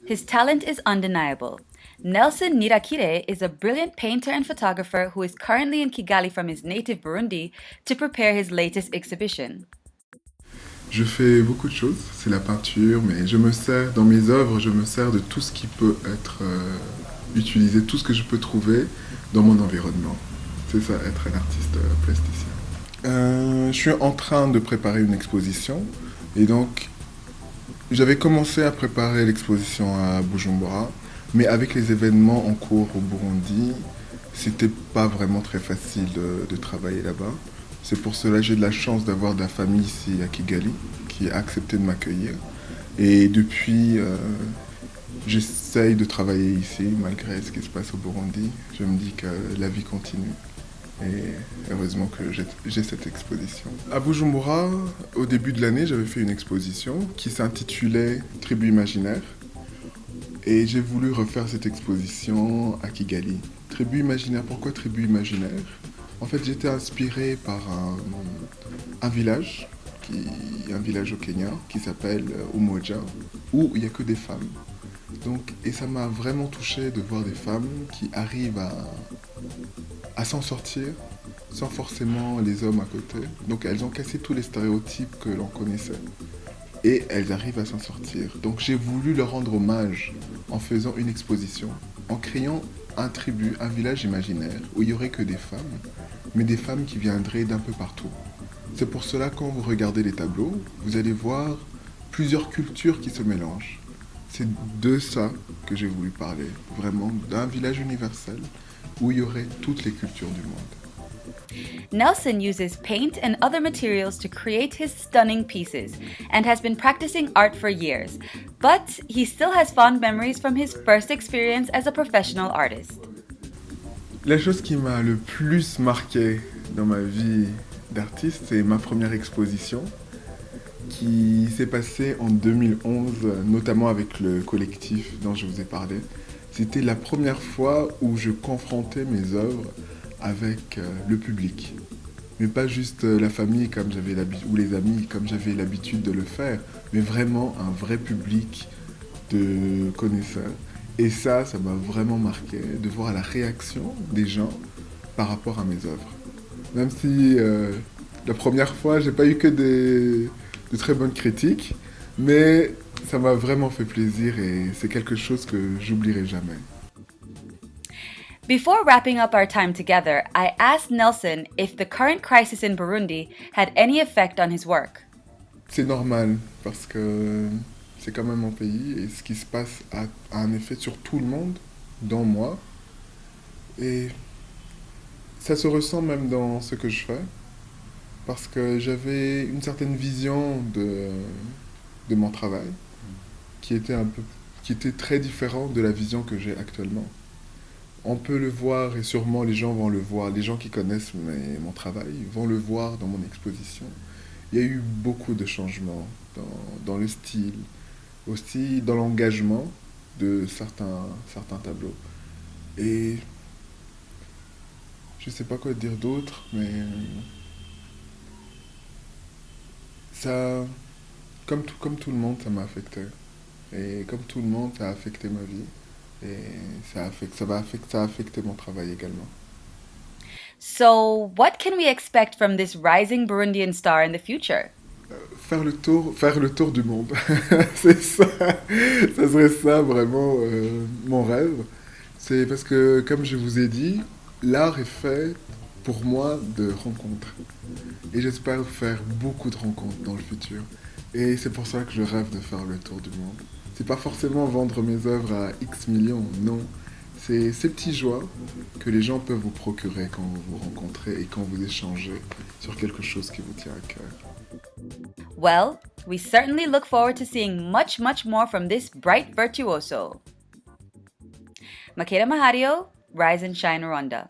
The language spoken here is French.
His talent is undeniable. Nelson Nirakire is a brilliant painter and photographer who is currently in Kigali from his native Burundi to prepare his latest exhibition. Je fais beaucoup de choses, c'est la peinture, mais je me sers, dans mes œuvres, je me sers de tout ce qui peut être utilisé, tout ce que je peux trouver dans mon environnement. C'est ça, être un artiste plasticien. Je suis en train de préparer une exposition, et donc j'avais commencé à préparer l'exposition à Bujumbura, mais avec les événements en cours au Burundi, c'était pas vraiment très facile de travailler là-bas. C'est pour cela que j'ai de la chance d'avoir de la famille ici à Kigali qui a accepté de m'accueillir. Et depuis, j'essaye de travailler ici malgré ce qui se passe au Burundi. Je me dis que la vie continue. Et heureusement que j'ai cette exposition. À Bujumbura, au début de l'année, j'avais fait une exposition qui s'intitulait Tribu imaginaire. Et j'ai voulu refaire cette exposition à Kigali. Tribu imaginaire, pourquoi tribu imaginaire? En fait, j'étais inspiré par un village, un village au Kenya, qui s'appelle Umoja, où il n'y a que des femmes. Donc, et ça m'a vraiment touché de voir des femmes qui arrivent à s'en sortir sans forcément les hommes à côté. Donc elles ont cassé tous les stéréotypes que l'on connaissait. Et elles arrivent à s'en sortir. Donc j'ai voulu leur rendre hommage en faisant une exposition, en créant un tribu, un village imaginaire où il n'y aurait que des femmes, mais des femmes qui viendraient d'un peu partout. C'est pour cela quand vous regardez les tableaux, vous allez voir plusieurs cultures qui se mélangent. C'est de ça que j'ai voulu parler, vraiment d'un village universel où il y aurait toutes les cultures du monde. Nelson uses paint and other materials to create his stunning pieces and has been practicing art for years, but he still has fond memories from his first experience as a professional artist. La chose qui m'a le plus marqué dans ma vie d'artiste, c'est ma première exposition qui s'est passée en 2011, notamment avec le collectif dont je vous ai parlé. C'était la première fois où je confrontais mes œuvres avec le public. Mais pas juste la famille comme j'avais ou les amis comme j'avais l'habitude de le faire, mais vraiment un vrai public de connaisseurs. Et ça m'a vraiment marqué de voir la réaction des gens par rapport à mes œuvres. Même si la première fois, j'ai pas eu que de très bonnes critiques, mais ça m'a vraiment fait plaisir et c'est quelque chose que j'oublierai jamais. Before wrapping up our time together, I asked Nelson if the current crisis in Burundi had any effect on his work. C'est normal parce que c'est quand même mon pays et ce qui se passe a un effet sur tout le monde, dont moi. Et ça se ressent même dans ce que je fais parce que j'avais une certaine vision de mon travail qui était très différente de la vision que j'ai actuellement. On peut le voir et sûrement les gens vont le voir, les gens qui connaissent mon travail vont le voir dans mon exposition. Il y a eu beaucoup de changements dans le style, aussi dans l'engagement de certains tableaux. Et je ne sais pas quoi dire d'autre, mais ça, comme tout le monde, ça m'a affecté. Et comme tout le monde, ça a affecté ma vie. Et ça a affecté mon travail également. So, what can we expect from this rising Burundian star in the future? Faire le tour du monde. C'est ça. Ça serait ça vraiment mon rêve. C'est parce que, comme je vous ai dit, l'art est fait pour moi de rencontres. Et j'espère faire beaucoup de rencontres dans le futur. Et c'est pour ça que je rêve de faire le tour du monde. C'est pas forcément vendre mes œuvres à X millions, non. C'est ces petites joies que les gens peuvent vous procurer quand vous vous rencontrez et quand vous échangez sur quelque chose qui vous tient à cœur. Well, we certainly look forward to seeing much, much more from this bright virtuoso. Makeda Mahario, Rise and Shine Rwanda.